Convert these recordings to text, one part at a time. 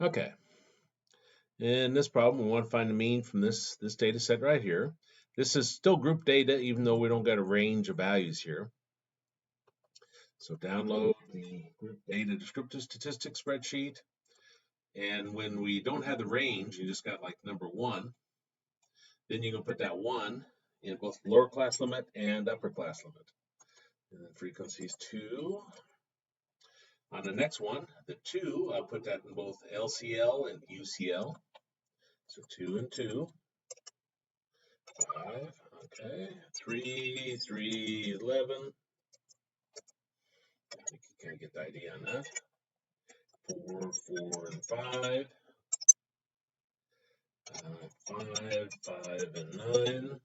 Okay, in this problem, we want to find the mean from this data set right here. This is still group data, even though we don't got a range of values here. So download the group data descriptive statistics spreadsheet. And when we don't have the range, you just got like number 1, then you can put that 1 in both lower class limit and upper class limit. And then frequencies 2. On the next one, the 2, I'll put that in both LCL and UCL. So 2 and 2. 5, okay. 3, 3, 11. I think you kind of get the idea on that. 4, 4, and 5. 5, 5, and 9.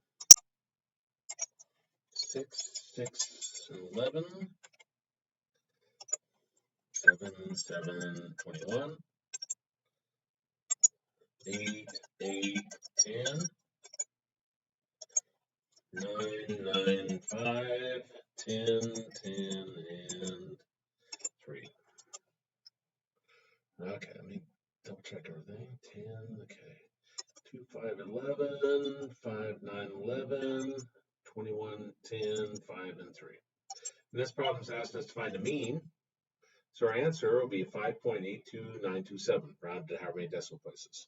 6, 6, and 11. 7, 7, 21. 8, 8, 10. 9, 9, 5, 10, 10, and 3. Okay, let me double check everything. 10, okay. 2, 5, 11, 5, 9, 11, 21, 10, 5, and 3. And this problem's asking us to find the mean. So our answer will be 5.82927, rounded to how many decimal places.